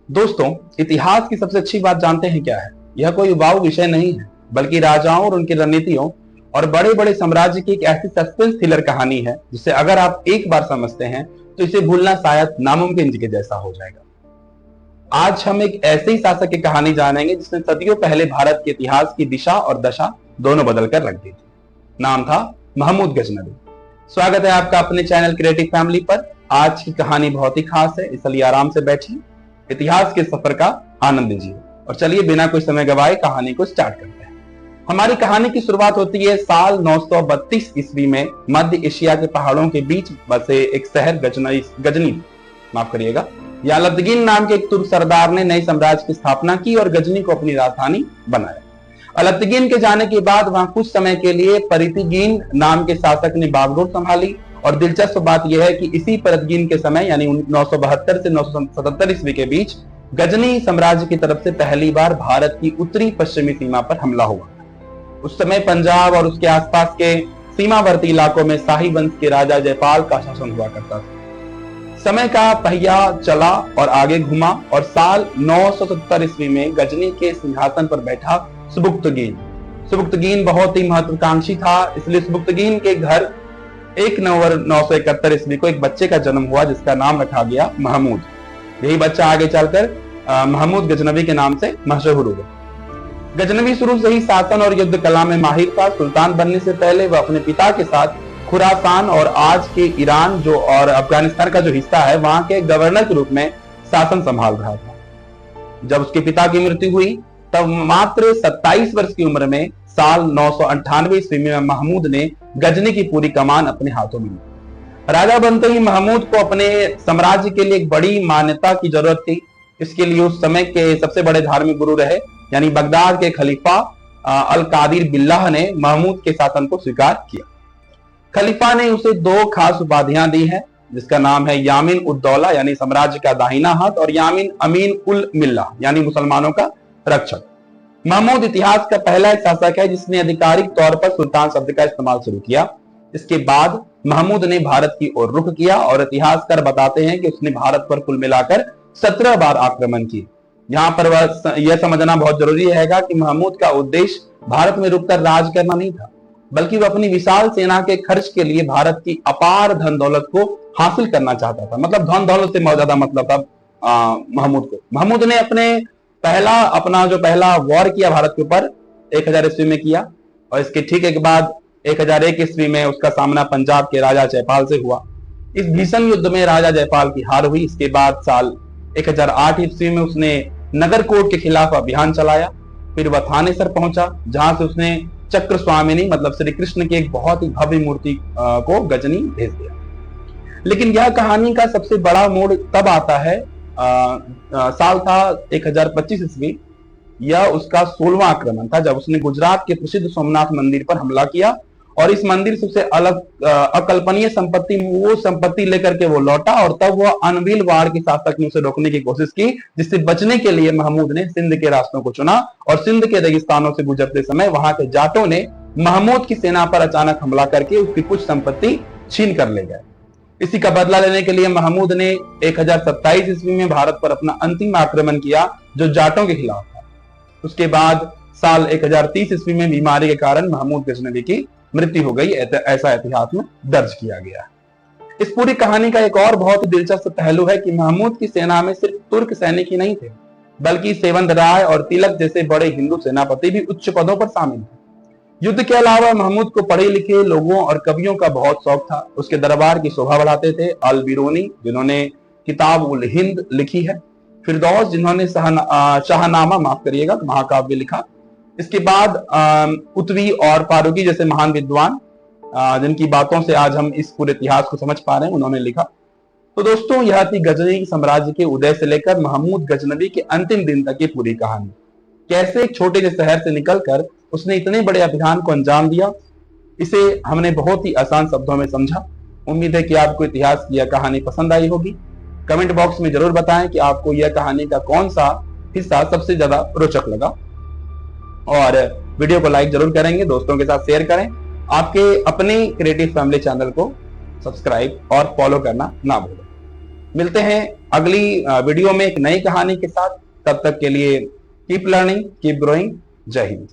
दोस्तों, इतिहास की सबसे अच्छी बात जानते हैं क्या है? यह कोई उबाऊ विषय नहीं है, बल्कि राजाओं और उनकी रणनीतियों और बड़े बड़े साम्राज्य की एक ऐसी सस्पेंस थ्रिलर कहानी है जिसे अगर आप एक बार समझते हैं तो इसे भूलना शायद नामुमकिन के जैसा हो जाएगा। आज हम एक ऐसे ही शासक की कहानी जानेंगे जिसने सदियों पहले भारत के इतिहास की दिशा और दशा दोनों बदल कर रख दी थी। नाम था महमूद गजनवी। स्वागत है आपका अपने चैनल क्रिएटिव फैमिली पर। आज की कहानी बहुत ही खास है, इसलिए आराम से बैठिए, इतिहास के सफर का आनंद लीजिए और चलिए बिना कोई समय गवाए कहानी को स्टार्ट करते हैं। हमारी कहानी की शुरुआत होती है साल 932 ईस्वी में मध्य एशिया के पहाड़ों के बीच बसे एक शहर गजनी माफ करिएगा या अलब्दगीन नाम के एक तुर्क सरदार ने नए साम्राज्य की स्थापना की और गजनी को अपनी राजधानी बनाया। अलब्दगीन के जाने के बाद वहां कुछ समय के लिए परितिगीन नाम के शासक ने बागडोर संभाली। और दिलचस्प बात यह है कि इसी परतगीन के समय यानी 972 से 977 ईस्वी के बीच गजनी साम्राज्य की तरफ से पहली बार भारत की उत्तरी पश्चिमी सीमा पर हमला हुआ। उस समय पंजाब और उसके आसपास के सीमावर्ती इलाकों में शाही वंश के राजा जयपाल का शासन हुआ करता था। समय का पहिया चला और आगे घुमा और साल 970 ईस्वी में गजनी के सिंहासन पर बैठा सुबुक्तगीन बहुत ही महत्वाकांक्षी था, इसलिए सुबुक्तगीन के घर 1 नवंबर 971 ईस्वी को एक बच्चे का जन्म हुआ जिसका नाम रखा गया महमूद। यही बच्चा आगे चलकर महमूद गजनवी के नाम से मशहूर हुआ। गजनवी शुरू से ही शासन और युद्ध कला में माहिर था। सुल्तान बनने से पहले वह अपने पिता के साथ खुरासान और आज के ईरान जो और अफगानिस्तान का जो हिस्सा है वहां के गवर्नर के रूप में शासन संभाल रहा था। जब उसके पिता की मृत्यु हुई तब मात्र 27 वर्ष की उम्र में साल 998 ईस्वी में महमूद ने गजनी की पूरी कमान अपने हाथों में ली। राजा बनते ही महमूद को अपने साम्राज्य के लिए एक बड़ी मान्यता की जरूरत थी। इसके लिए उस समय के सबसे बड़े धार्मिक गुरु रहे यानी बगदाद के खलीफा अल कादिर बिल्लाह ने महमूद के शासन को स्वीकार किया। खलीफा ने उसे 2 खास उपाधियां दी हैं जिसका नाम है यामीन उद दौला यानी साम्राज्य का दाहिना हाथ और यामीन अमीन उल मिल्ला यानी मुसलमानों का रक्षक। महमूद इतिहास का पहला एक शासक है जिसने आधिकारिक तौर पर सुल्तान शब्द का इस्तेमाल शुरू किया। इसके बाद महमूद ने भारत की ओर रुख किया और इतिहासकार बताते हैं कि उसने भारत पर कुल मिलाकर 17 बार आक्रमण किए। यहाँ पर यह समझना बहुत जरूरी रहेगा कि महमूद का उद्देश्य भारत में रुककर राज करना नहीं था, बल्कि वह अपनी विशाल सेना के खर्च के लिए भारत की अपार धन दौलत को हासिल करना चाहता था। मतलब धन दौलत से बहुत ज्यादा मतलब था महमूद को। महमूद ने अपना जो पहला वॉर किया भारत के ऊपर 1000 ईस्वी में किया और इसके ठीक एक बाद 1001 ईस्वी में उसका सामना पंजाब के राजा जयपाल से हुआ। इस भीषण युद्ध में राजा जयपाल की हार हुई। इसके बाद साल 1008 ईस्वी में उसने नगरकोट के खिलाफ अभियान चलाया। फिर वह थानेसर पहुंचा जहां से उसने चक्र स्वामिनी मतलब श्री कृष्ण की एक बहुत ही भव्य मूर्ति को गजनी भेज दिया। लेकिन यह कहानी का सबसे बड़ा मोड़ तब आता है साल था 1025 ईस्वी। यह उसका 16वां आक्रमण था जब उसने गुजरात के प्रसिद्ध सोमनाथ मंदिर पर हमला किया और इस मंदिर से उसे अलग अकल्पनीय संपत्ति लेकर के वो लौटा और तब वह अनविल वाड़ के शासक ने उसे रोकने की कोशिश की, जिससे बचने के लिए महमूद ने सिंध के रास्तों को चुना और सिंध के रेगिस्तानों से गुजरते समय वहां के जाटों ने महमूद की सेना पर अचानक हमला करके उसकी कुछ संपत्ति छीन कर ले गए। इसी का बदला लेने के लिए महमूद ने 1027 ईस्वी में भारत पर अपना अंतिम आक्रमण किया जो जाटों के खिलाफ था। उसके बाद साल 1030 ईस्वी में बीमारी के कारण महमूद गजनवी की मृत्यु हो गई, ऐसा इतिहास में दर्ज किया गया। इस पूरी कहानी का एक और बहुत ही दिलचस्प पहलू है कि महमूद की सेना में सिर्फ तुर्क सैनिक ही नहीं थे, बल्कि सेवंत राय और तिलक जैसे बड़े हिंदू सेनापति भी उच्च पदों पर शामिल थे। युद्ध के अलावा महमूद को पढ़े लिखे लोगों और कवियों का बहुत शौक था। उसके दरबार की शोभा बढ़ाते थे अल बिरूनी जिन्होंने किताब उल हिंद लिखी है, फिरदौस जिन्होंने शाहनामा माफ करिएगा महाकाव्य लिखा। इसके बाद उतवी और फारूकी जैसे महान विद्वान जिनकी बातों से आज हम इस पूरे इतिहास को समझ पा रहे हैं उन्होंने लिखा। तो दोस्तों यह थी गजनी साम्राज्य के उदय से लेकर महमूद गजनवी के अंतिम दिन तक की पूरी कहानी। कैसे एक छोटे से शहर से निकलकर उसने इतने बड़े अभियान को अंजाम दिया, इसे हमने बहुत ही आसान शब्दों में समझा। उम्मीद है कि आपको इतिहास की यह कहानी पसंद आई होगी। कमेंट बॉक्स में जरूर बताएं कि आपको यह कहानी का कौन सा हिस्सा सबसे ज्यादा रोचक लगा और वीडियो को लाइक जरूर करेंगे, दोस्तों के साथ शेयर करें। आपके अपने क्रिएटिव फैमिली चैनल को सब्सक्राइब और फॉलो करना ना भूलें। मिलते हैं अगली वीडियो में एक नई कहानी के साथ। तब तक के लिए कीप लर्निंग, कीप ग्रोइंग। जय हिंद।